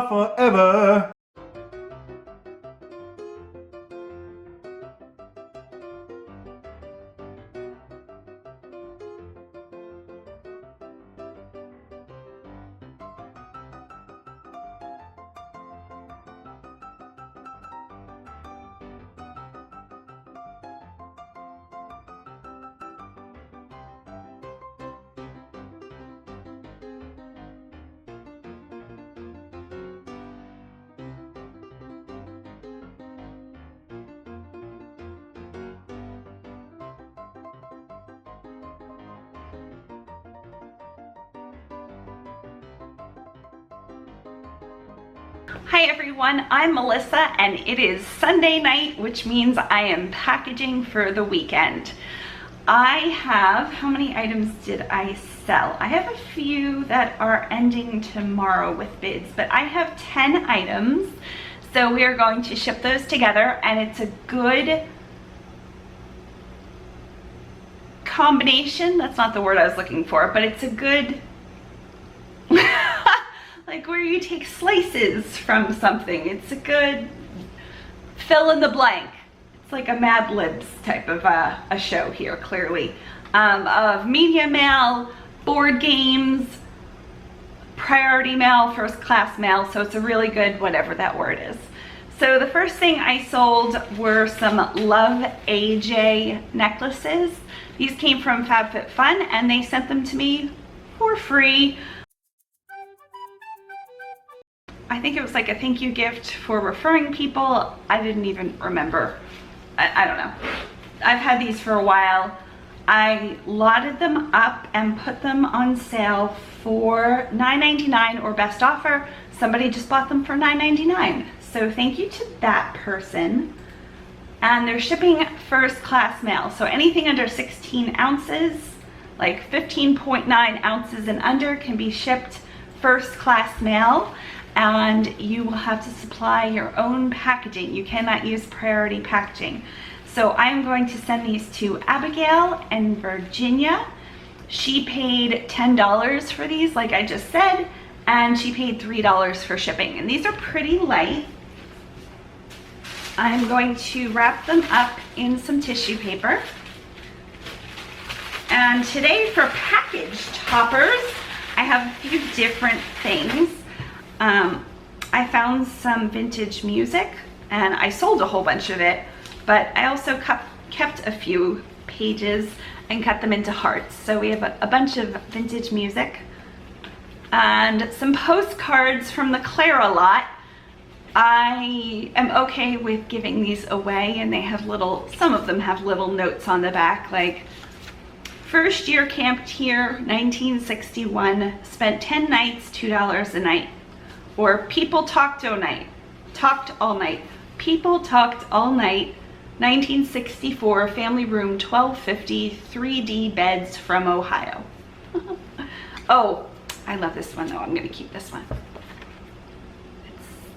forever. Hi everyone, I'm Melissa and it is Sunday night, which means I am packaging for the weekend. I have, how many items did I sell? I have a few that are ending tomorrow with bids, but I have 10 items. So we are going to ship those together, and it's a good combination. That's not the word I was looking for, but it's a good like where you take slices from something. It's a good fill in the blank. It's like a Mad Libs type of a show here, clearly, of media mail, board games, priority mail, first class mail. So it's a really good whatever that word is. So the first thing I sold were some Love AJ necklaces. These came from FabFitFun and they sent them to me for free. I think it was like a thank you gift for referring people. I didn't even remember. I don't know. I've had these for a while. I lotted them up and put them on sale for $9.99 or best offer. Somebody just bought them for $9.99. So thank you to that person. And they're shipping first class mail. So anything under 16 ounces, like 15.9 ounces and under, can be shipped first class mail. And you will have to supply your own packaging. You cannot use priority packaging. So I'm going to send these to Abigail in Virginia. She paid $10 for these, like I just said, and she paid $3 for shipping. And these are pretty light. I'm going to wrap them up in some tissue paper. And today for package toppers, I have a few different things. I found some vintage music and I sold a whole bunch of it, but I also kept a few pages and cut them into hearts. So we have a bunch of vintage music and some postcards from the Clara lot. I am okay with giving these away, and they have some of them have little notes on the back, like first year camped here, 1961, spent 10 nights, $2 a night. Or people talked all night, people talked all night, 1964, family room 1250, 3D beds from Ohio. Oh, I love this one though. I'm gonna keep this one.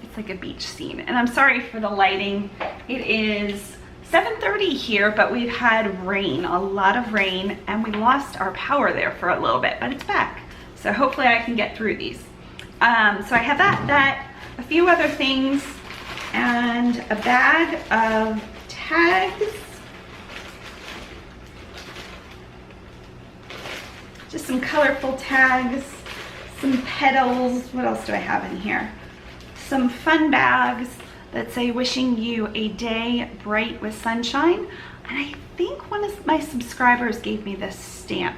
It's like a beach scene. And I'm sorry for the lighting. It is 7:30 here, but we've had rain, a lot of rain, and we lost our power there for a little bit, but it's back. So hopefully I can get through these. So I have that, a few other things, and a bag of tags. Just some colorful tags, some petals. What else do I have in here? Some fun bags that say wishing you a day bright with sunshine. And I think one of my subscribers gave me this stamp,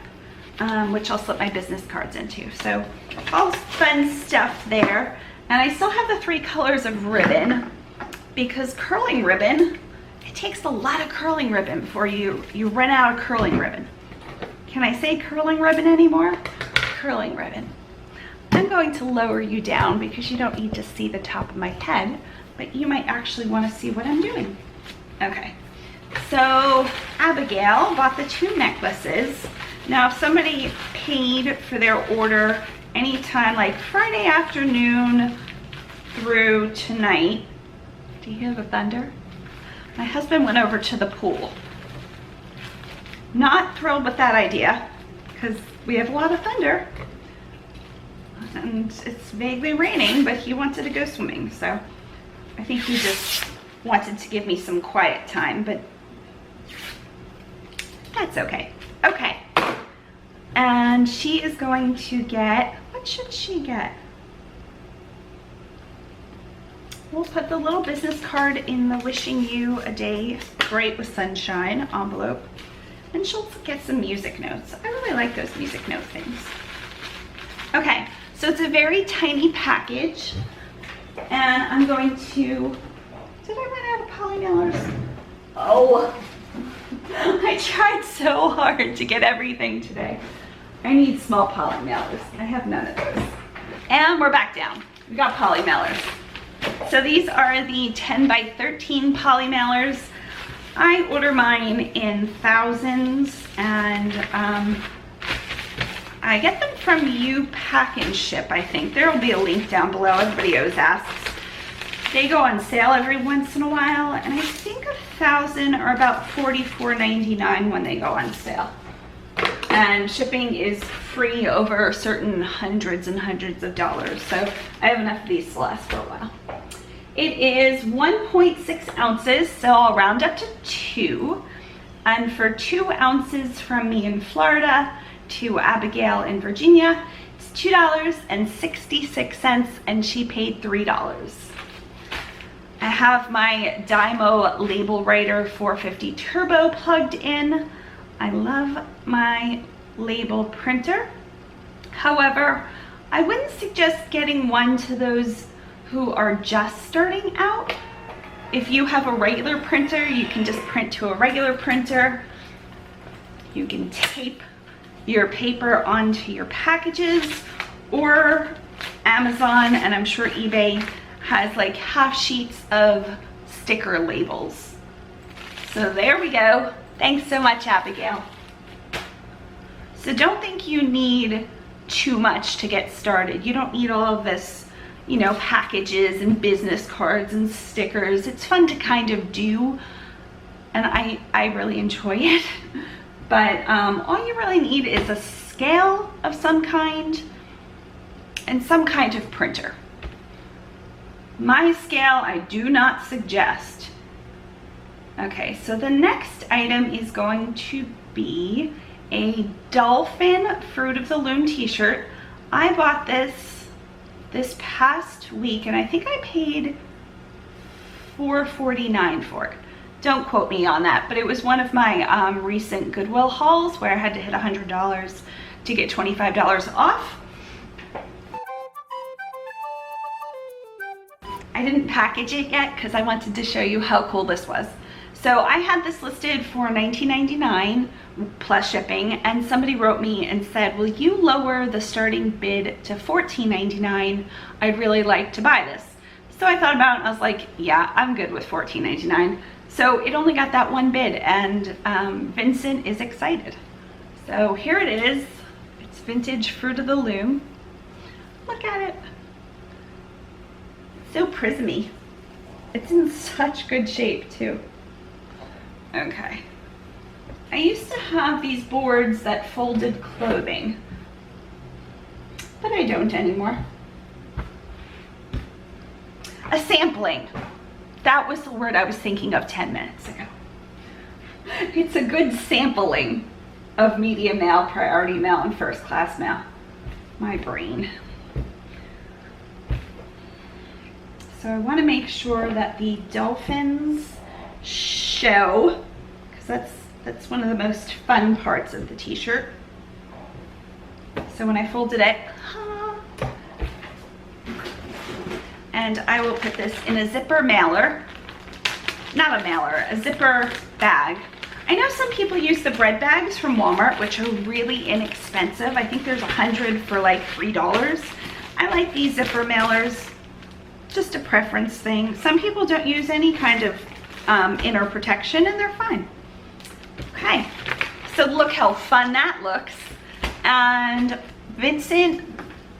which I'll slip my business cards into. So all fun stuff there. And I still have the 3 colors of ribbon, because curling ribbon, it takes a lot of curling ribbon before you run out of curling ribbon. Can I say curling ribbon anymore? Curling ribbon. I'm going to lower you down because you don't need to see the top of my head, but you might actually want to see what I'm doing. Okay, so Abigail bought the 2 necklaces. Now, if somebody paid for their order anytime, like Friday afternoon through tonight, do you hear the thunder? My husband went over to the pool. Not thrilled with that idea because we have a lot of thunder. and it's vaguely raining, but he wanted to go swimming, so I think he just wanted to give me some quiet time, but that's okay. Okay, and she is going to get, what should she get? We'll put the little business card in the wishing you a day bright with sunshine envelope, and she'll get some music notes. I really like those music note things. Okay, so it's a very tiny package, and I'm going to, did I run out of poly mailers? Oh, I tried so hard to get everything today. I need small poly mailers. I have none of those. And we're back down. We got poly mailers. So these are the 10 by 13 poly mailers. I order mine in thousands, and I get them from You Pack and Ship, I think. There will be a link down below. Everybody always asks. They go on sale every once in a while, and I think 1,000 are about $44.99 when they go on sale. And shipping is free over certain hundreds and hundreds of dollars. So I have enough of these to last for a while. It is 1.6 ounces, so I'll round up to 2. And for 2 ounces from me in Florida to Abigail in Virginia, it's $2.66, and she paid $3. I have my Dymo label writer 450 turbo plugged in. I love my label printer. However, I wouldn't suggest getting one to those who are just starting out. If you have a regular printer, you can just print to a regular printer. You can tape your paper onto your packages, or Amazon, and I'm sure eBay has like half sheets of sticker labels. So there we go. Thanks so much, Abigail. So don't think you need too much to get started. You don't need all of this, you know, packages and business cards and stickers. It's fun to kind of do, and I really enjoy it. But all you really need is a scale of some kind and some kind of printer. My scale, I do not suggest. Okay, so the next item is going to be a dolphin Fruit of the Loom t-shirt. I bought this past week, and I think I paid $4.49 for it. Don't quote me on that, but it was one of my recent Goodwill hauls where I had to hit $100 to get $25 off. I didn't package it yet because I wanted to show you how cool this was. So I had this listed for $19.99 plus shipping, and somebody wrote me and said, will you lower the starting bid to $14.99? I'd really like to buy this. So I thought about it, and I was like, yeah, I'm good with $14.99. So it only got that one bid, and Vincent is excited. So here it is. It's vintage Fruit of the Loom. Look at it. So prismy. It's in such good shape too. Okay. I used to have these boards that folded clothing, but I don't anymore. A sampling. That was the word I was thinking of 10 minutes ago. It's a good sampling of medium mail, priority mail, and first class mail. My brain. So I want to make sure that the dolphins show, because that's one of the most fun parts of the t-shirt. So when I folded it, and I will put this in a zipper mailer, not a mailer, a zipper bag. I know some people use the bread bags from Walmart, which are really inexpensive. I think there's 100 for like $3. I like these zipper mailers, just a preference thing. Some people don't use any kind of inner protection, and they're fine. Okay, so look how fun that looks. And Vincent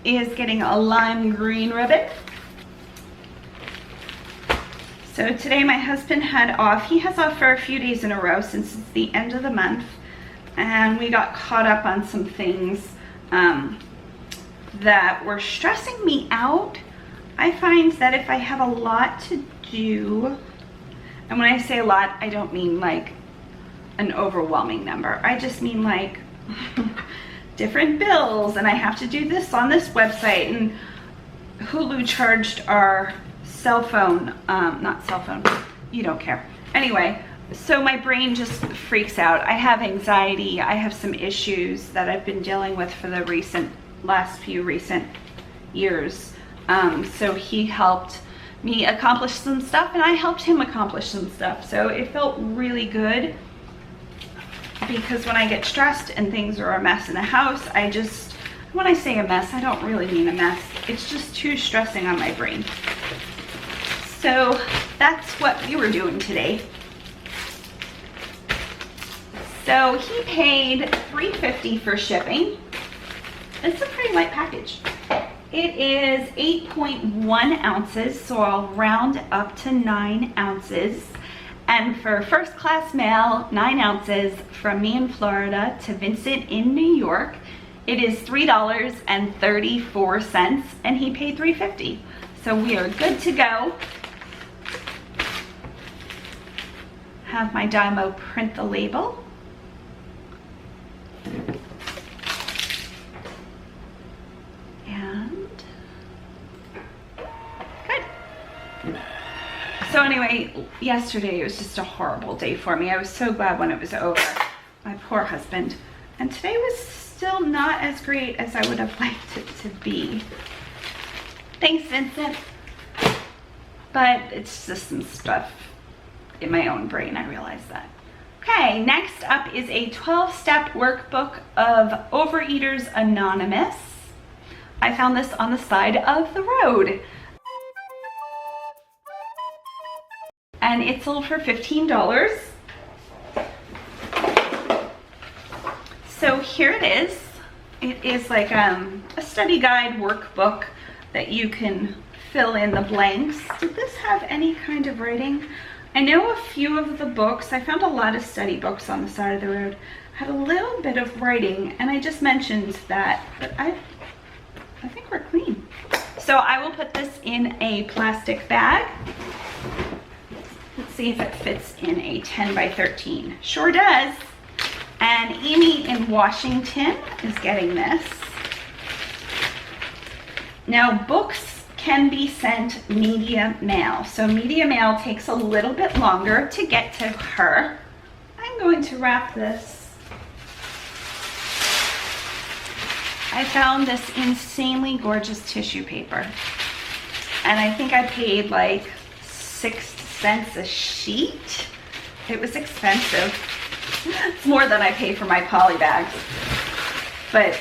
is getting a lime green ribbon. So today my husband had off. He has off for a few days in a row since it's the end of the month, and we got caught up on some things that were stressing me out. I find that if I have a lot to do, and when I say a lot, I don't mean like an overwhelming number. I just mean like different bills, and I have to do this on this website, and Hulu charged our cell phone, not cell phone, you don't care. Anyway, so my brain just freaks out. I have anxiety. I have some issues that I've been dealing with for the last few recent years. So he helped me accomplish some stuff, and I helped him accomplish some stuff. So it felt really good, because when I get stressed and things are a mess in the house, when I say a mess, I don't really mean a mess. It's just too stressing on my brain. So that's what we were doing today. So he paid $3.50 for shipping. It's a pretty light package. It is 8.1 ounces, so I'll round up to 9 ounces. And for first class mail, 9 ounces from me in Florida to Vincent in New York, it is $3.34, and he paid $3.50. So we are good to go. Have my Dymo print the label. And good. So anyway, yesterday it was just a horrible day for me. I was so glad when it was over. My poor husband. And today was still not as great as I would have liked it to be. Thanks, Vincent. But it's just some stuff in my own brain, I realize that. Okay, next up is a 12-step workbook of Overeaters Anonymous. I found this on the side of the road. And it sold for $15. So here it is. It is like a study guide workbook that you can fill in the blanks. Did this have any kind of writing? I know a few of the books, I found a lot of study books on the side of the road, had a little bit of writing, and I just mentioned that, but I think we're clean. So I will put this in a plastic bag. Let's see if it fits in a 10 by 13. Sure does. And Amy in Washington is getting this. Now, books can be sent media mail. So media mail takes a little bit longer to get to her. I'm going to wrap this. I found this insanely gorgeous tissue paper. And I think I paid like 6 cents a sheet. It was expensive. It's more than I pay for my poly bags. But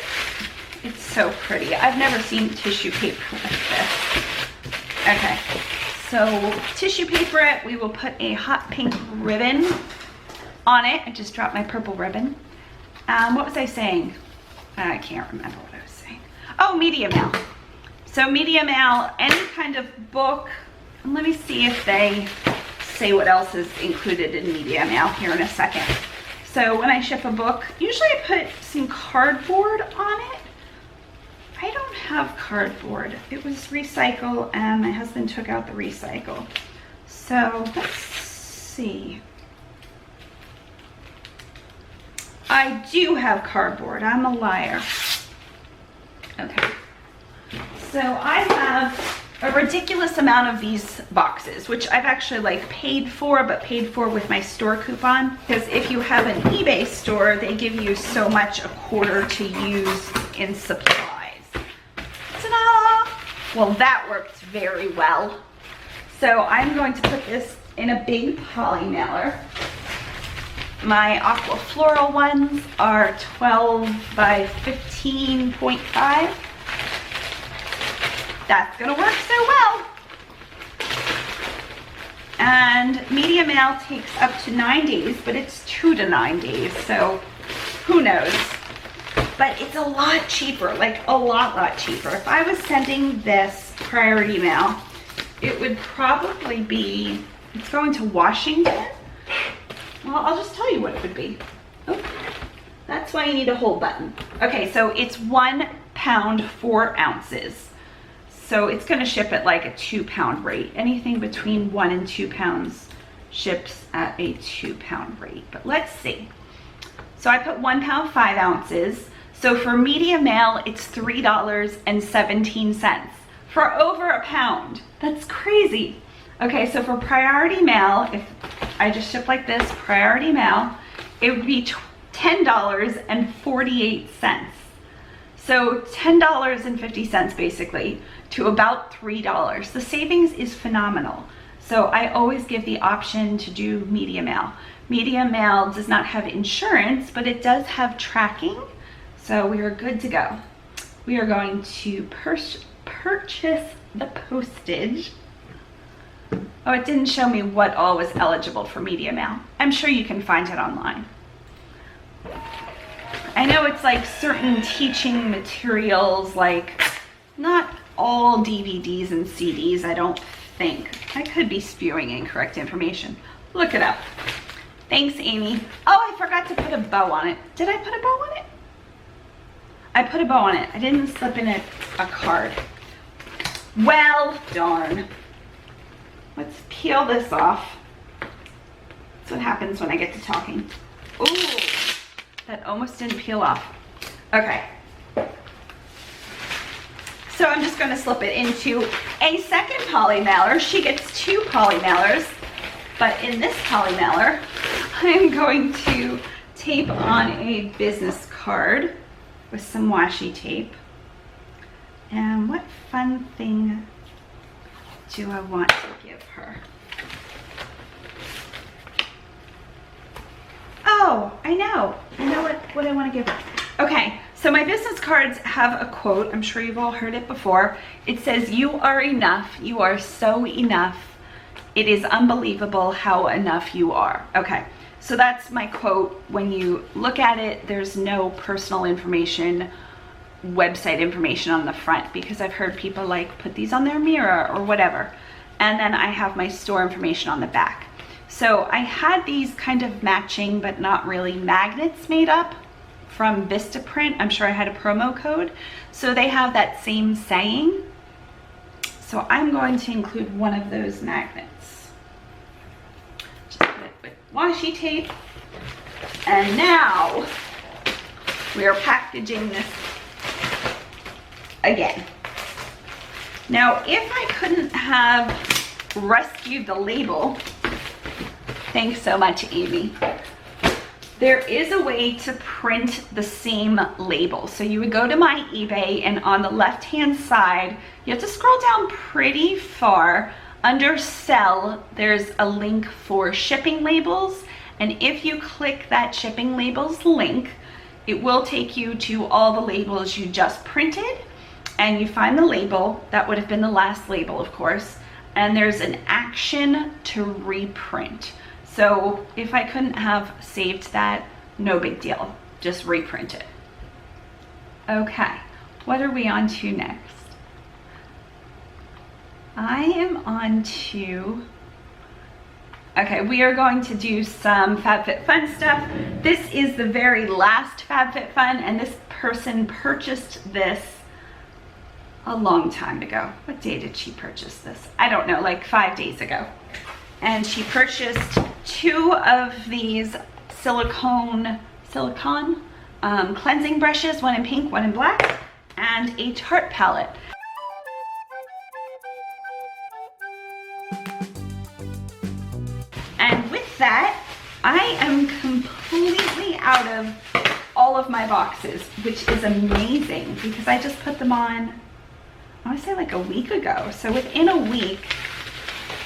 it's so pretty. I've never seen tissue paper like this. Okay, so tissue paper it. We will put a hot pink ribbon on it. I just dropped my purple ribbon. What was I saying? I can't remember what I was saying. Oh, media mail. So media mail, any kind of book. And let me see if they say what else is included in media mail here in a second. So when I ship a book, usually I put some cardboard on it. I don't have cardboard. It was recycle, and my husband took out the recycle. So let's see. I do have cardboard. I'm a liar. Okay. So I have a ridiculous amount of these boxes, which I've actually like paid for, but paid for with my store coupon. Because if you have an eBay store, they give you so much a quarter to use in supplies. Ta-da! Well, that worked very well. So I'm going to put this in a big poly mailer. My Aqua Floral ones are 12 by 15.5. That's gonna work so well. And media mail takes up to 9 days, but it's 2 to 9 days, so who knows? But it's a lot cheaper, like a lot cheaper. If I was sending this priority mail, it would probably be, it's going to Washington. Well, I'll just tell you what it would be. Oh, that's why you need a hold button. Okay, so it's 1 pound, 4 ounces. So it's gonna ship at like a 2 pound rate. Anything between 1 and 2 pounds ships at a 2 pound rate. But let's see. So I put 1 pound, 5 ounces. So for medium mail, it's $3.17 for over a pound. That's crazy. Okay, so for priority mail, if I just ship like this, priority mail, it would be $10.48. So $10.50 basically to about $3. The savings is phenomenal. So I always give the option to do medium mail. Medium mail does not have insurance, but it does have tracking. So we are good to go. We are going to purchase the postage. Oh, it didn't show me what all was eligible for medium mail. I'm sure you can find it online. I know it's like certain teaching materials, like not all DVDs and CDs, I don't think. I could be spewing incorrect information. Look it up. Thanks, Amy. Oh, I forgot to put a bow on it. Did I put a bow on it? I put a bow on it. I didn't slip in a card. Well, darn. Let's peel this off. That's what happens when I get to talking. Ooh, that almost didn't peel off. Okay. So I'm just gonna slip it into a second poly mailer. She gets 2 poly mailers, but in this poly mailer, I'm going to tape on a business card with some washi tape. And what fun thing do I want to give her? Oh, I know what I want to give her. Okay, so my business cards have a quote. I'm sure you've all heard it before. It says, "You are enough. You are so enough. It is unbelievable how enough you are." Okay, so that's my quote. When you look at it, there's no personal information, website information on the front, because I've heard people like put these on their mirror or whatever. And then I have my store information on the back. So I had these kind of matching but not really magnets made up from Vistaprint. I'm sure I had a promo code. So they have that same saying. So I'm going to include one of those magnets. Just put it with washi tape. And now we are packaging this again. Now, if I couldn't have rescued the label, thanks so much, Amy, there is a way to print the same label. So you would go to my eBay, and on the left-hand side, you have to scroll down pretty far. Under sell, there's a link for shipping labels. And if you click that shipping labels link, it will take you to all the labels you just printed. And you find the label, that would have been the last label, of course, and there's an action to reprint. So if I couldn't have saved that, no big deal, just reprint it. Okay, what are we on to next? I am on to, okay, we are going to do some FabFitFun stuff. This is the very last FabFitFun, and this person purchased this a long time ago. What day did she purchase this? I don't know, like 5 days ago. And she purchased 2 of these silicone cleansing brushes, one in pink, one in black, and a Tarte palette. And with that, I am completely out of all of my boxes, which is amazing because I just put them on, I want to say like a week ago. So within a week,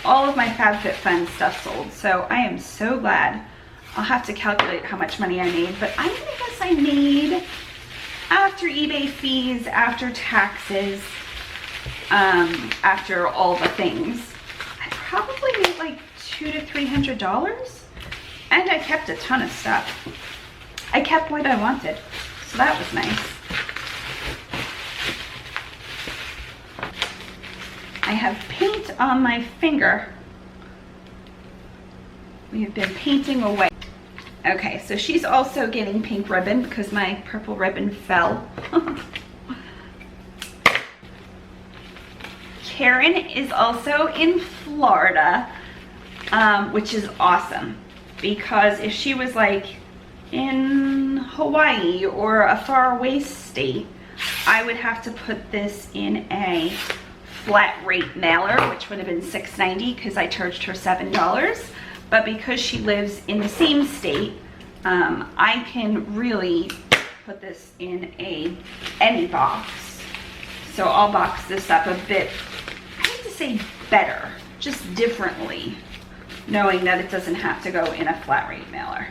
all of my FabFitFun stuff sold. So I am so glad. I'll have to calculate how much money I made, but I'm gonna guess I made, after eBay fees, after taxes, after all the things, I probably made like $200 to $300. And I kept a ton of stuff. I kept what I wanted, so that was nice. I have paint on my finger. We have been painting away. Okay, so she's also getting pink ribbon because my purple ribbon fell. Karen is also in Florida, which is awesome, because if she was like in Hawaii or a faraway state, I would have to put this in a flat rate mailer, which would have been $6.90 because I charged her $7. But because she lives in the same state, I can really put this in any box. So I'll box this up a bit, I hate to say better, just differently, knowing that it doesn't have to go in a flat rate mailer.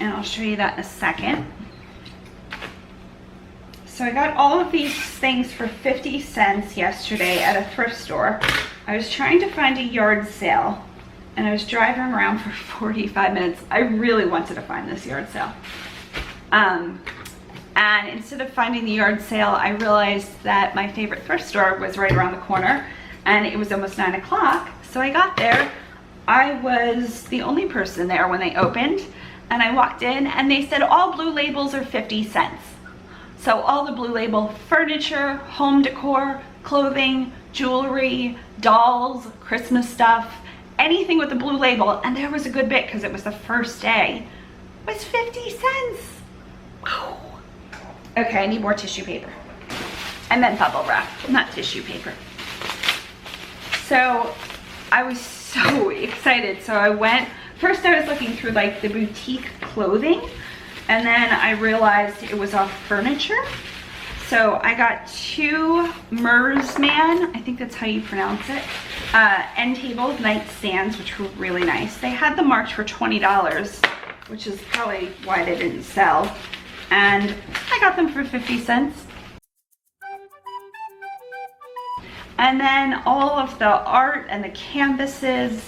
And I'll show you that in a second. So I got all of these things for 50 cents yesterday at a thrift store. I was trying to find a yard sale, and I was driving around for 45 minutes. I really wanted to find this yard sale. And instead of finding the yard sale, I realized that my favorite thrift store was right around the corner, and it was almost 9 o'clock. So I got there. I was the only person there when they opened, and I walked in and they said all Blue Labels are 50 cents. So all the Blue Label furniture, home decor, clothing, jewelry, dolls, Christmas stuff, anything with the Blue Label, and there was a good bit because it was the first day, was 50 cents. Wow. Okay, I need more tissue paper. And then bubble wrap, not tissue paper. So I was so excited. So I went, first I was looking through like the boutique clothing, and then I realized it was off furniture. So I got 2 Mersman, I think that's how you pronounce it, end table nightstands, which were really nice. They had them marked for $20, which is probably why they didn't sell. And I got them for 50 cents. And then all of the art and the canvases,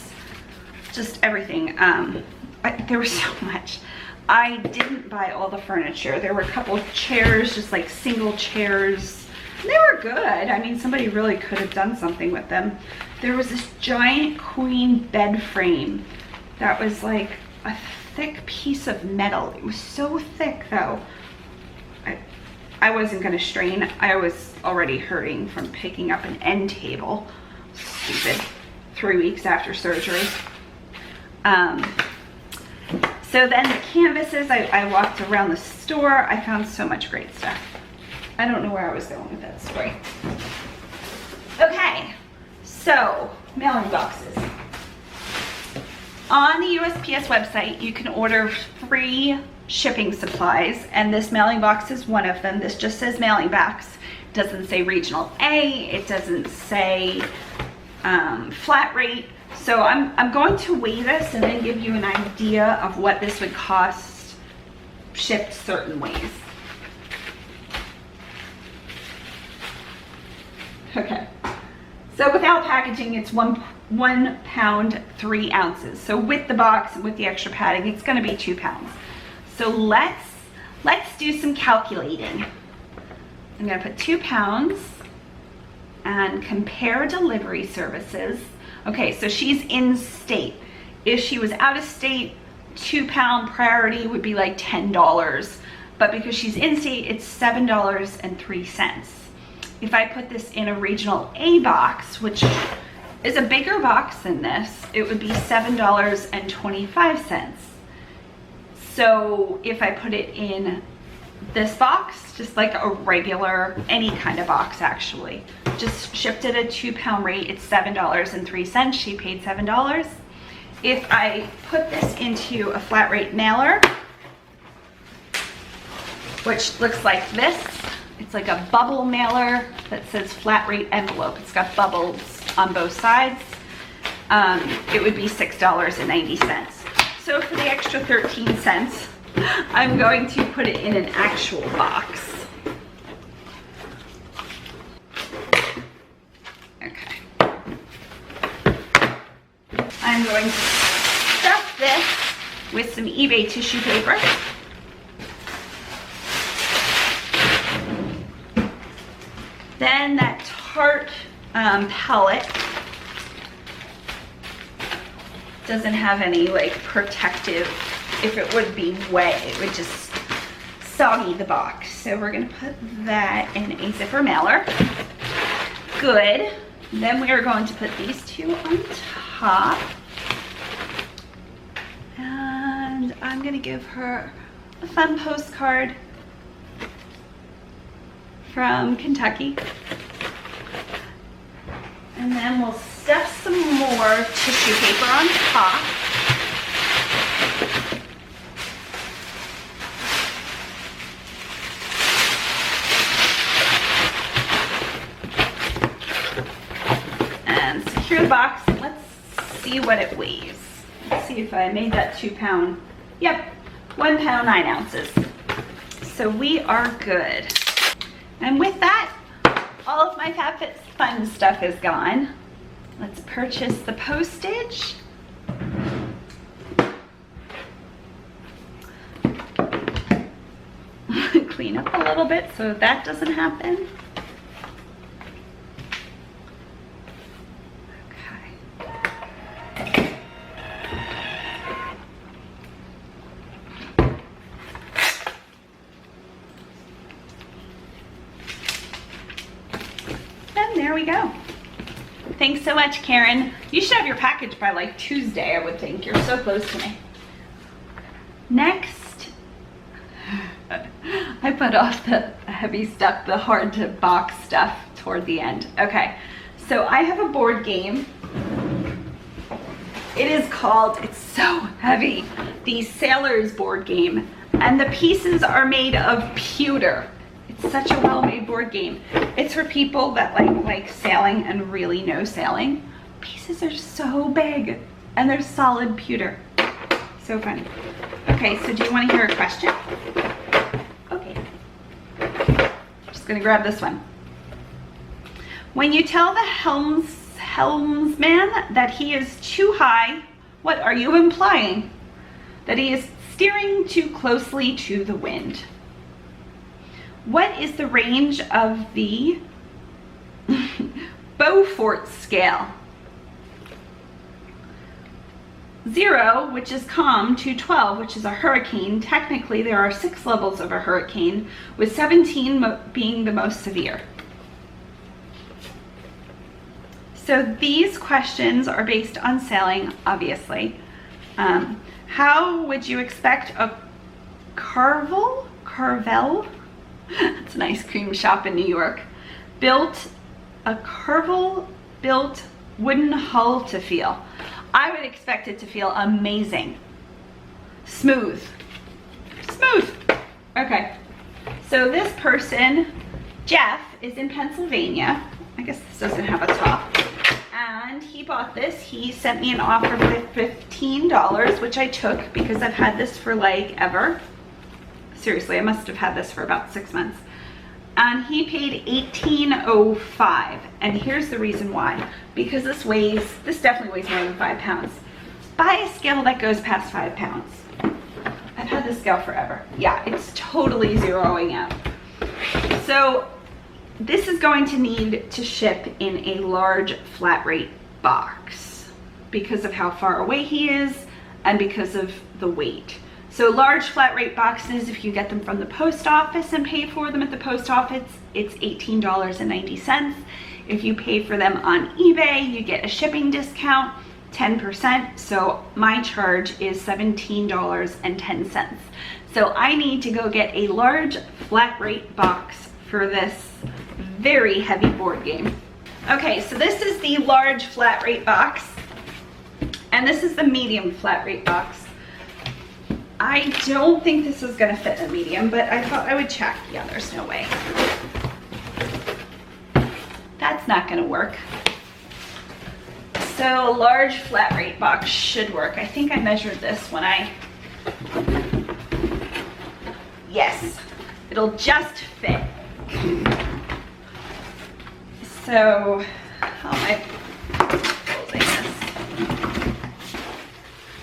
just everything. There was so much. I didn't buy all the furniture. There were a couple of chairs, just like single chairs. They were good. I mean, somebody really could have done something with them. There was this giant queen bed frame that was like a thick piece of metal. It was so thick though. I wasn't gonna strain. I was already hurting from picking up an end table. Stupid. 3 weeks after surgery. So then the canvases, I walked around the store. I found so much great stuff. I don't know where I was going with that story. Okay, so mailing boxes. On the USPS website, you can order free shipping supplies, and this mailing box is one of them. This just says mailing box. It doesn't say regional A, it doesn't say flat rate. So I'm going to weigh this and then give you an idea of what this would cost shipped certain ways. Okay, so without packaging, it's 1 pound 3 ounces. So with the box and with the extra padding, it's going to be 2 pounds. So let's do some calculating. I'm going to put 2 pounds and compare delivery services. Okay, so she's in state. If she was out of state, 2 pound priority would be like $10. But because she's in state, it's $7.03. If I put this in a regional A box, which is a bigger box than this, it would be $7.25. So if I put it in this box, just like a regular, any kind of box actually, just shipped at a 2 pound rate, it's $7.03. She paid $7. If I put this into a flat rate mailer, which looks like this, it's like a bubble mailer that says flat rate envelope. It's got bubbles on both sides. It would be $6.90. So for the extra 13 cents, I'm going to put it in an actual box. Okay. I'm going to stuff this with some eBay tissue paper. Then that tart palette doesn't have any like protective. If it would be wet, it would just soggy the box. So we're gonna put that in a zipper mailer. good. Then we are going to put these two on top. And I'm gonna give her a fun postcard from Kentucky. And then we'll stuff some more tissue paper on top. And secure the box. Let's see what it weighs. Let's see if I made that 2 pound. Yep, 1 pound 9 ounces. So we are good. And with that, all of my FabFitFun stuff is gone. Let's purchase the postage. Clean up a little bit so that doesn't happen. There we go. Thanks so much, Karen. You should have your package by like Tuesday, I would think. You're so close to me. Next, I put off the heavy stuff, the hard to box stuff toward the end. Okay, so I have a board game. It is called, it's so heavy, the Sailor's board game. And the pieces are made of pewter. It's such a well-made board game. It's for people that like sailing and really know sailing. Pieces are so big and they're solid pewter. So fun. Okay, so do you want to hear a question? Okay. Just gonna grab this one. When you tell the helmsman that he is too high, what are you implying? That he is steering too closely to the wind. What is the range of the Beaufort scale? 0, which is calm, to 12, which is a hurricane. Technically, there are 6 levels of a hurricane, with 17 being the most severe. So these questions are based on sailing, obviously. How would you expect a Carvel? It's an ice cream shop in New York. Carvel built wooden hull to feel? I would expect it to feel amazing. Smooth. Smooth. Okay. So this person, Jeff, is in Pennsylvania. I guess this doesn't have a top. And he bought this. He sent me an offer for $15, which I took because I've had this for like ever. Seriously, I must have had this for about 6 months. And he paid $18.05. And here's the reason why. Because this definitely weighs more than 5 pounds. Buy a scale that goes past 5 pounds. I've had this scale forever. Yeah, it's totally zeroing out. So this is going to need to ship in a large flat rate box because of how far away he is and because of the weight. So large flat rate boxes, if you get them from the post office and pay for them at the post office, it's $18.90. If you pay for them on eBay, you get a shipping discount, 10%. So my charge is $17.10. So I need to go get a large flat rate box for this very heavy board game. Okay, so this is the large flat rate box, and this is the medium flat rate box. I don't think this is gonna fit in a medium, but I thought I would check. Yeah, there's no way. That's not gonna work. So a large flat rate box should work. I think I measured this when yes, it'll just fit. So, how am I closing this?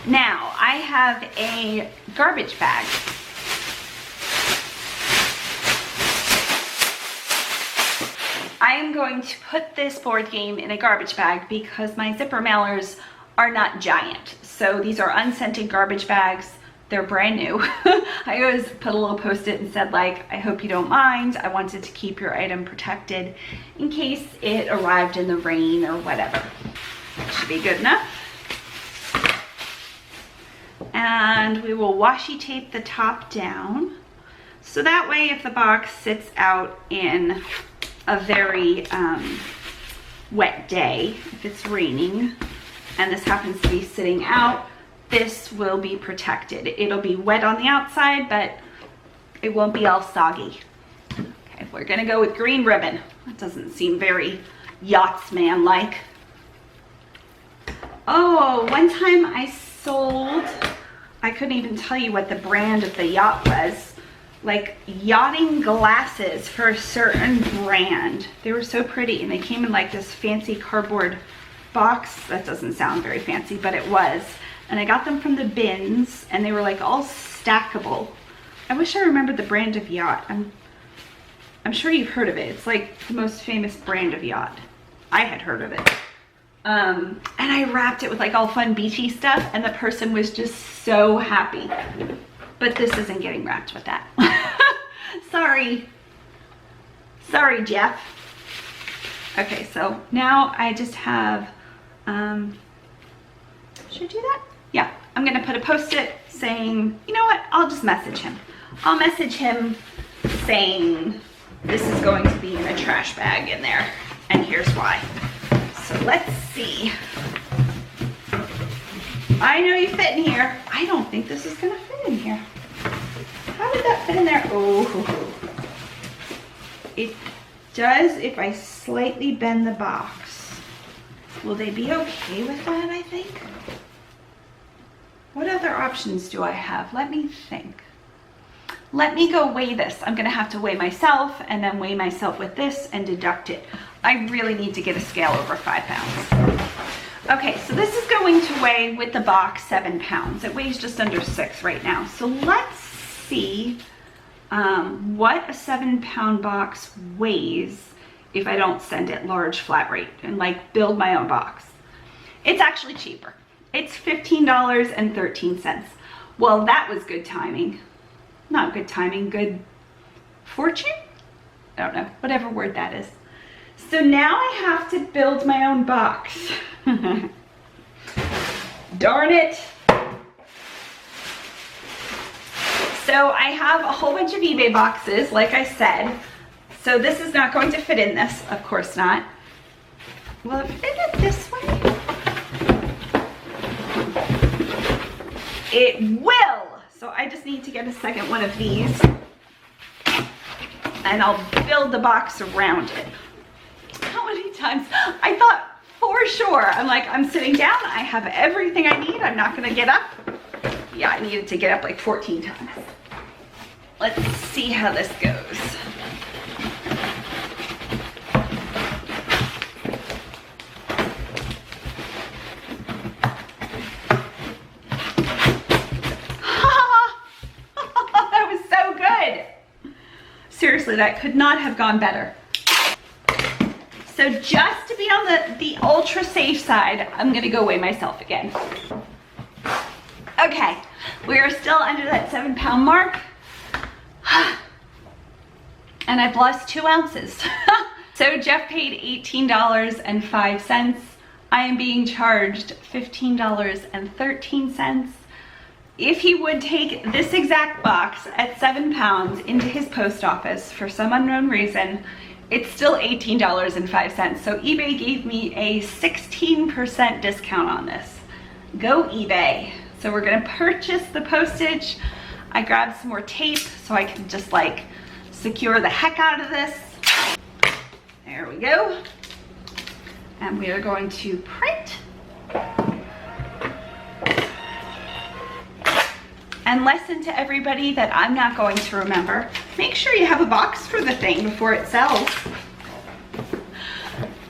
Now, I have a garbage bag. I am going to put this board game in a garbage bag because my zipper mailers are not giant. So these are unscented garbage bags. they're brand new. I always put a little post-it and said like, I hope you don't mind. I wanted to keep your item protected in case it arrived in the rain or whatever. That should be good enough. And we will washi tape the top down. So that way if the box sits out in a very wet day, if it's raining and this happens to be sitting out, this will be protected. It'll be wet on the outside, but it won't be all soggy. Okay, we're gonna go with green ribbon. That doesn't seem very yachtsman-like. Oh, one time I sold, I couldn't even tell you what the brand of the yacht was, like yachting glasses for a certain brand. They were so pretty and they came in like this fancy cardboard box. That doesn't sound very fancy, but it was. And I got them from the bins and they were like all stackable. I wish I remembered the brand of yacht. I'm sure you've heard of it. It's like the most famous brand of yacht. I had heard of it. And I wrapped it with like all fun beachy stuff and the person was just so happy. But this isn't getting wrapped with that. Sorry. Sorry, Jeff. Okay, so now I just have, should I do that? Yeah, I'm gonna put a post-it saying, you know what, I'll just message him. I'll message him saying this is going to be in a trash bag in there, and here's why. So let's see. I know you fit in here. I don't think this is gonna fit in here. How did that fit in there? Oh, it does if I slightly bend the box. Will they be okay with that, I think? What other options do I have? Let me think. Let me go weigh this. I'm gonna have to weigh myself and then weigh myself with this and deduct it. I really need to get a scale over 5 pounds. Okay, so this is going to weigh with the box 7 pounds. It weighs just under 6 right now. So let's see what a 7-pound box weighs if I don't send it large flat rate and like build my own box. It's actually cheaper. It's $15.13. Well, that was good timing. Not good timing, good fortune? I don't know, whatever word that is. So now I have to build my own box. Darn it. So I have a whole bunch of eBay boxes, like I said. So this is not going to fit in this, of course not. Will it fit it this way? It will. So I just need to get a second one of these and I'll build the box around it. How many times? I thought for sure, I'm like, I'm sitting down, I have everything I need, I'm not gonna get up. Yeah, I needed to get up like 14 times. Let's see how this goes. That was so good. Seriously, that could not have gone better. So just to be on the ultra safe side, I'm gonna go weigh myself again. Okay, we are still under that 7-pound mark. And I've lost 2 ounces. So Jeff paid $18.05. I am being charged $15.13. If he would take this exact box at 7 pounds into his post office for some unknown reason, it's still $18.05. So eBay gave me a 16% discount on this. Go eBay. So we're gonna purchase the postage. I grabbed some more tape so I can just like secure the heck out of this. There we go. And we are going to print. And lesson to everybody that I'm not going to remember, make sure you have a box for the thing before it sells.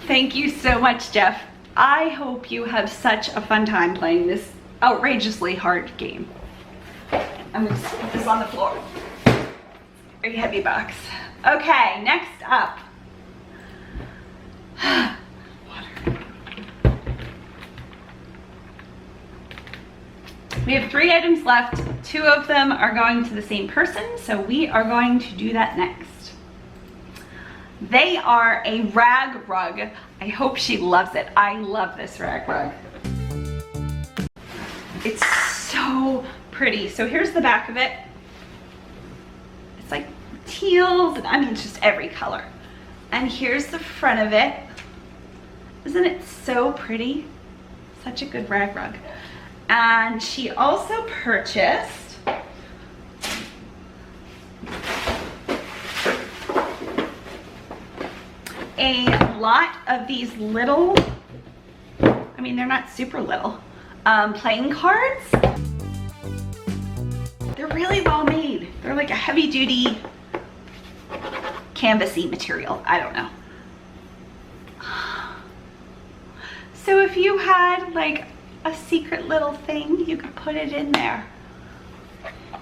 Thank you so much, Jeff. I hope you have such a fun time playing this outrageously hard game. I'm gonna put this on the floor. Very heavy box. Okay, next up. Water. We have 3 items left 2 of them are going to the same person, so we are going to do that next. They are a rag rug. I hope she loves it. I love this rag rug. It's so pretty. So here's the back of it. It's like teals, and I mean, it's just every color. And here's the front of it. Isn't it so pretty? Such a good rag rug. And she also purchased a lot of these little, I mean, they're not super little, playing cards. They're really well made. They're like a heavy duty canvasy material. I don't know. So if you had like a secret little thing, you could put it in there.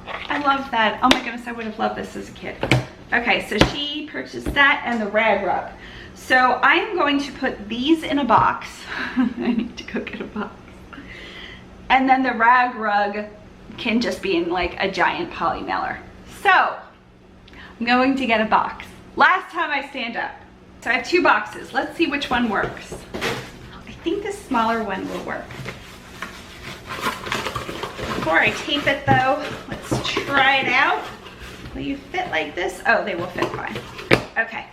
I love that. Oh my goodness, I would have loved this as a kid. Okay, so she purchased that and the rag rug. So I am going to put these in a box. I need to go get a box. And then the rag rug can just be in like a giant poly mailer. So I'm going to get a box. Last time I stand up. So I have 2 boxes. Let's see which one works. I think the smaller one will work. Before I tape it though, let's try it out. Will you fit like this? Oh, they will fit fine. Okay,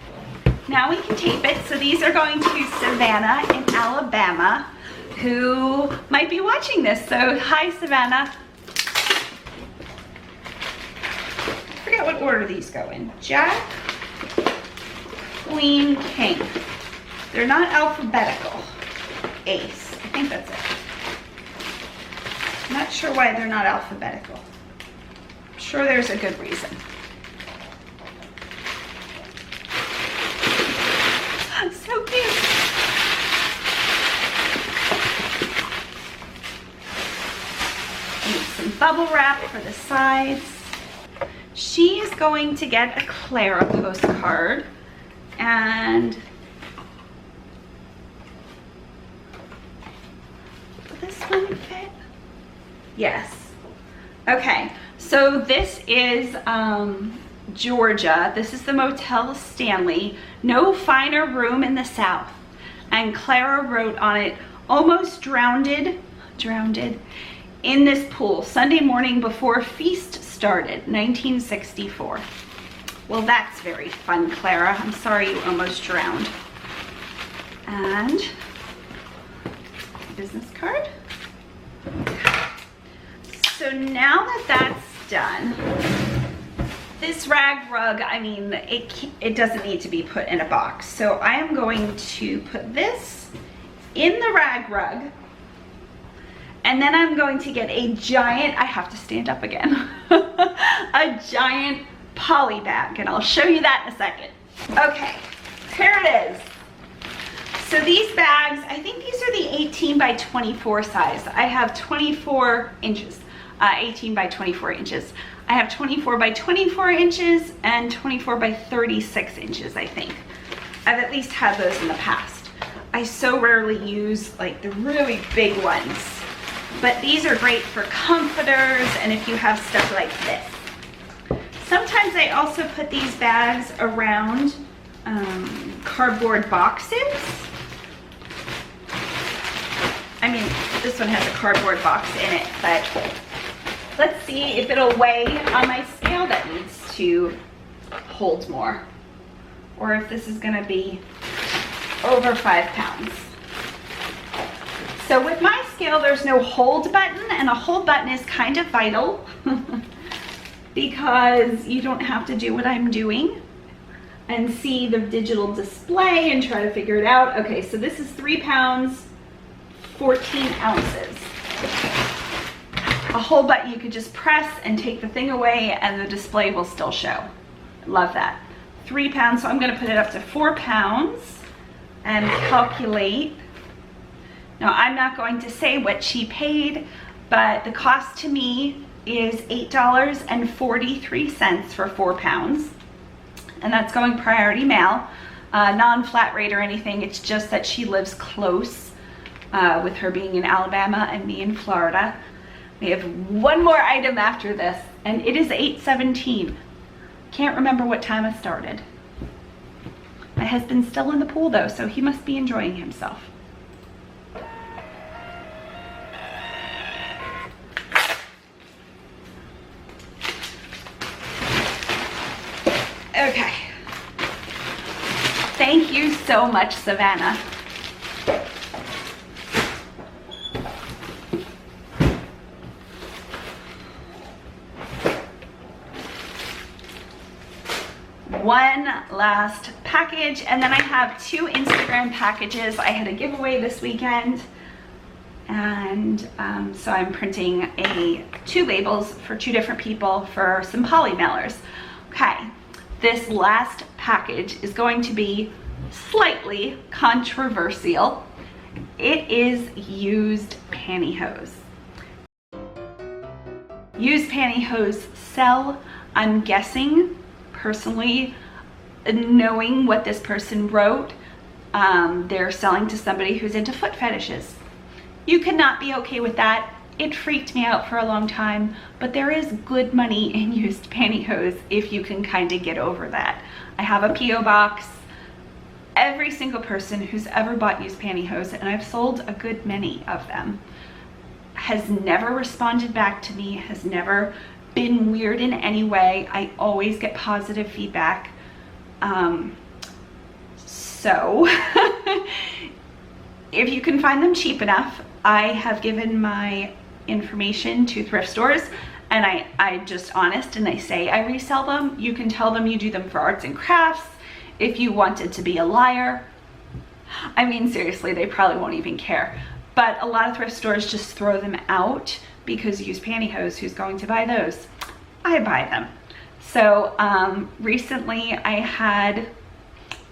now we can tape it. So these are going to Savannah in Alabama, who might be watching this. So hi, Savannah. I forget what order these go in. Jack, Queen, King. They're not alphabetical. Ace, I think that's it. I'm not sure why they're not alphabetical. I'm sure there's a good reason. So cute. Need some bubble wrap for the sides. She is going to get a Clara postcard, and will this one fit? Yes. Okay, so this is Georgia. This is the Motel Stanley. No finer room in the South. And Clara wrote on it, almost drowned in this pool Sunday morning before feast started, 1964. Well, that's very fun, Clara. I'm sorry you almost drowned. And business card. So now that that's done, this rag rug, I mean, it doesn't need to be put in a box. So I am going to put this in the rag rug, and then I'm going to get a giant, I have to stand up again, a giant poly bag, and I'll show you that in a second. Okay, here it is. So these bags, I think these are the 18 by 24 size. I have 24 inches, 18 by 24 inches. I have 24 by 24 inches and 24 by 36 inches, I think. I've at least had those in the past. I so rarely use like the really big ones, but these are great for comforters and if you have stuff like this. Sometimes I also put these bags around cardboard boxes. I mean, this one has a cardboard box in it, but let's see if it'll weigh on my scale that needs to hold more, or if this is gonna be over 5 pounds. So with my scale, there's no hold button, and a hold button is kind of vital because you don't have to do what I'm doing and see the digital display and try to figure it out. Okay, so this is 3 pounds, 14 ounces. A hold button you could just press and take the thing away and the display will still show. Love that. 3 pounds, so I'm gonna put it up to 4 pounds and calculate. Now I'm not going to say what she paid, but the cost to me is $8.43 for 4 pounds. And that's going priority mail, non-flat rate or anything. It's just that she lives close with her being in Alabama and me in Florida. We have one more item after this, and it is 8:17. Can't remember what time I started. My husband's still in the pool though, so he must be enjoying himself. Okay. Thank you so much, Savannah. One last package, and then I have 2 Instagram packages. I had a giveaway this weekend, and so I'm printing 2 labels for 2 different people for some poly mailers. Okay, this last package is going to be slightly controversial. It is used pantyhose. Used pantyhose sell, I'm guessing, personally, knowing what this person wrote, they're selling to somebody who's into foot fetishes. You cannot be okay with that. It freaked me out for a long time, but there is good money in used pantyhose if you can kind of get over that. I have a P.O. box. Every single person who's ever bought used pantyhose, and I've sold a good many of them, has never responded back to me, has never been weird in any way. I always get positive feedback. So if you can find them cheap enough, I have given my information to thrift stores, and I just honest, and I say I resell them. You can tell them you do them for arts and crafts. If you wanted to be a liar, I mean, seriously, they probably won't even care. But a lot of thrift stores just throw them out because used pantyhose, who's going to buy those? I buy them. So recently I had,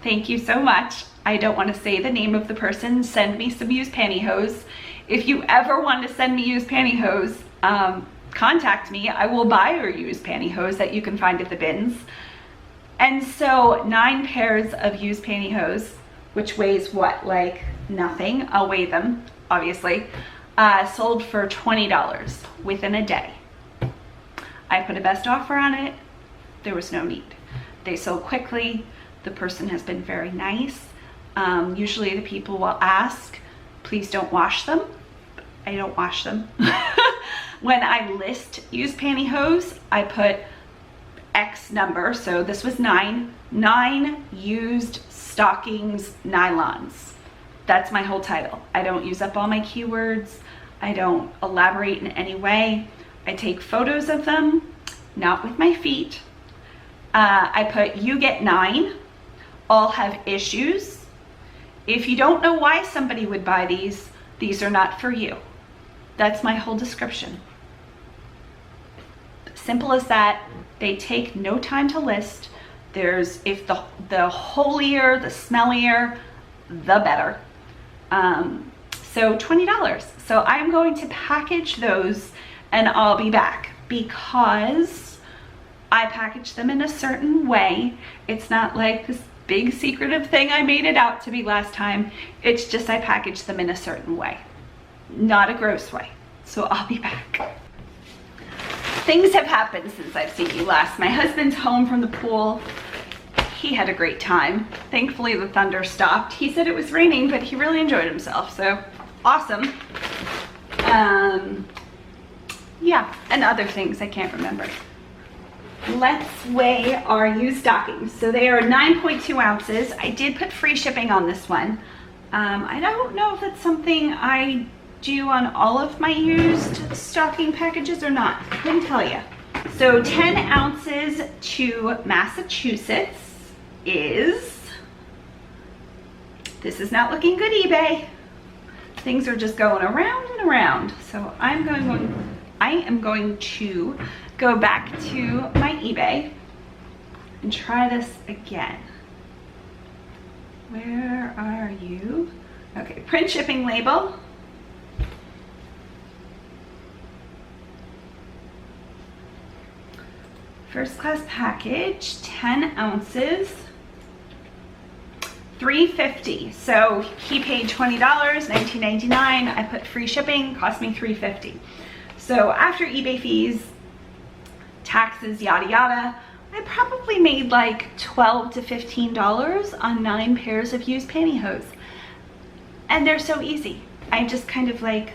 thank you so much, I don't want to say the name of the person, send me some used pantyhose. If you ever want to send me used pantyhose, contact me. I will buy your used pantyhose that you can find at the bins. And so 9 pairs of used pantyhose, which weighs what, like nothing, I'll weigh them, obviously, sold for $20 within a day. I put a best offer on it. There was no need. They sold quickly. The person has been very nice. Usually the people will ask, please don't wash them. I don't wash them. When I list used pantyhose, I put X number. So this was 9 used stockings nylons. That's my whole title. I don't use up all my keywords. I don't elaborate in any way. I take photos of them, not with my feet. I put, you get 9, all have issues. If you don't know why somebody would buy these are not for you. That's my whole description. Simple as that. They take no time to list. If the holier, the smellier, the better. So $20. So I'm going to package those, and I'll be back because I package them in a certain way. It's not like this big secretive thing I made it out to be last time. It's just I package them in a certain way, not a gross way. So I'll be back. Things have happened since I've seen you last. My husband's home from the pool. He had a great time. Thankfully the thunder stopped. He said it was raining, but he really enjoyed himself, so awesome. Yeah, and other things I can't remember. Let's weigh our used stockings. So they are 9.2 ounces. I did put free shipping on this one. I don't know if that's something I do on all of my used stocking packages or not. I couldn't tell you. So 10 ounces to Massachusetts is, this is not looking good, eBay. Things are just going around and around. So I am going to go back to my eBay and try this again. Where are you? Okay, print shipping label. First class package, 10 ounces, $3.50. So he paid $20, $19.99. I put free shipping, cost me $3.50. So after eBay fees, taxes, yada yada, I probably made like $12 to $15 on 9 pairs of used pantyhose. And they're so easy. I just kind of like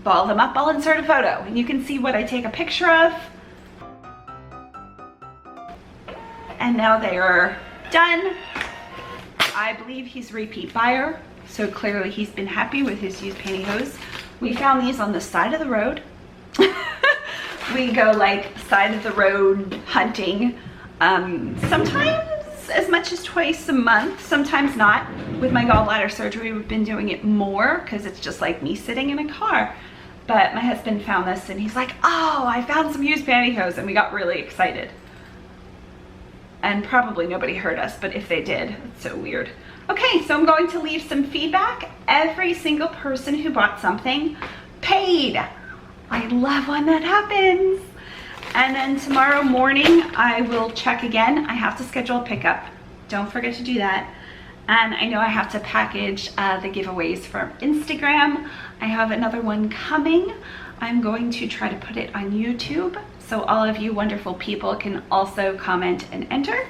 ball them up. I'll insert a photo and you can see what I take a picture of. And now they are done. I believe he's a repeat buyer, so clearly he's been happy with his used pantyhose. We found these on the side of the road. We go like side of the road hunting, sometimes as much as twice a month, sometimes not. With my gallbladder surgery, we've been doing it more because it's just like me sitting in a car. But my husband found this and he's like, oh, I found some used pantyhose, and we got really excited. And probably nobody heard us, but if they did, it's so weird. Okay, so I'm going to leave some feedback. Every single person who bought something paid. I love when that happens. And then tomorrow morning, I will check again. I have to schedule a pickup. Don't forget to do that. And I know I have to package the giveaways from Instagram. I have another one coming. I'm going to try to put it on YouTube, so all of you wonderful people can also comment and enter.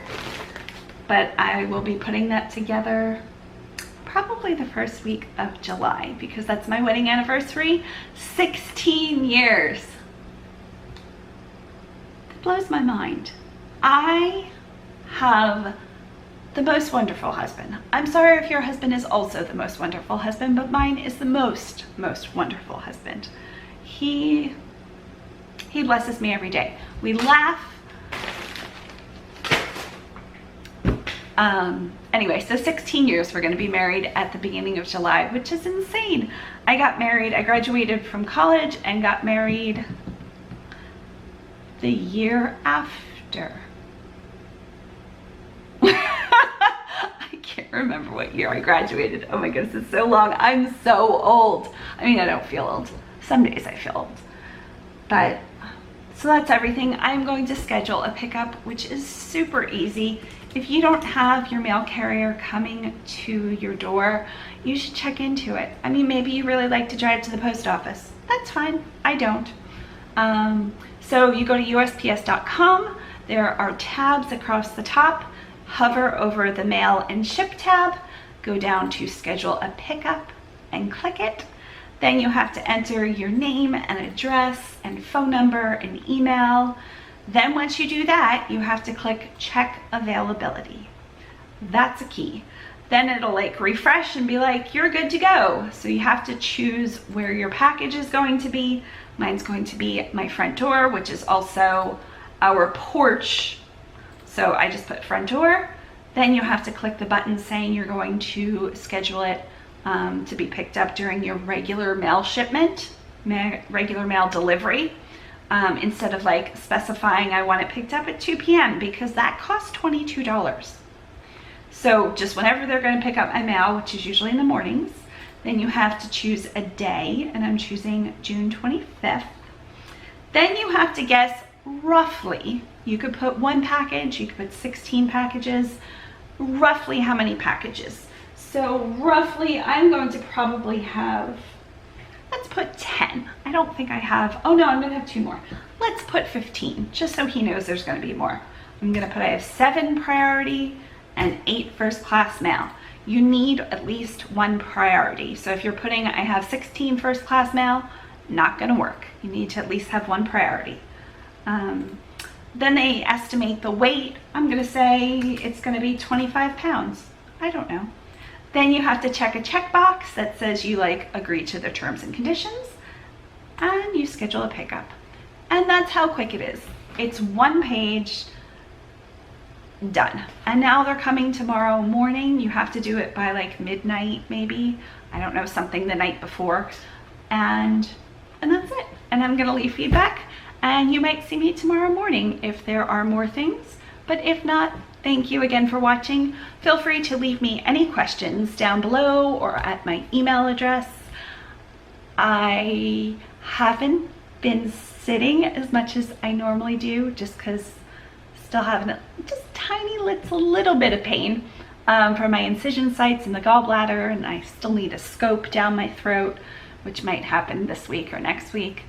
But I will be putting that together probably the first week of July, because that's my wedding anniversary. 16 years. It blows my mind. I have the most wonderful husband. I'm sorry if your husband is also the most wonderful husband, but mine is the most wonderful husband. He blesses me every day. We laugh. Anyway, so 16 years we're going to be married at the beginning of July, which is insane. I got married, I graduated from college and got married the year after. I can't remember what year I graduated. Oh my goodness, it's so long. I'm so old. I mean, I don't feel old. Some days I feel old. But, so that's everything. I'm going to schedule a pickup, which is super easy. If you don't have your mail carrier coming to your door, you should check into it. I mean, maybe you really like to drive to the post office. That's fine. I don't. So you go to USPS.com. There are tabs across the top. Hover over the mail and ship tab. Go down to schedule a pickup and click it. Then you have to enter your name and address and phone number and email. Then once you do that, you have to click check availability. That's a key. Then it'll like refresh and be like, you're good to go. So you have to choose where your package is going to be. Mine's going to be my front door, which is also our porch. So I just put front door. Then you have to click the button saying you're going to schedule it to be picked up during your regular mail shipment, regular mail delivery. Instead of like specifying I want it picked up at 2 p.m. because that costs $22. So just whenever they're going to pick up my mail, which is usually in the mornings, then you have to choose a day, and I'm choosing June 25th. Then you have to guess roughly, you could put 1 package, you could put 16 packages, roughly how many packages. So roughly I'm going to probably have, let's put 10. I don't think I have, oh no, I'm gonna have 2 more. Let's put 15, just so he knows there's gonna be more. I'm gonna put, I have 7 priority and 8 first class mail. You need at least 1 priority. So if you're putting, I have 16 first class mail, not gonna work. You need to at least have 1 priority. Then they estimate the weight. I'm gonna say it's gonna be 25 pounds. I don't know. Then you have to check a checkbox that says you like agree to the terms and conditions, and you schedule a pickup. And that's how quick it is. It's 1 page, done. And now they're coming tomorrow morning. You have to do it by like midnight, maybe. I don't know, something the night before. And that's it. And I'm gonna leave feedback, and you might see me tomorrow morning if there are more things. But if not, thank you again for watching. Feel free to leave me any questions down below or at my email address. I haven't been sitting as much as I normally do, just because still having a just tiny little bit of pain from my incision sites in the gallbladder, and I still need a scope down my throat, which might happen this week or next week.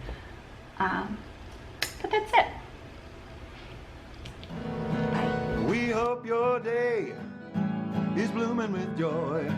But that's it. Bye. We hope your day is blooming with joy.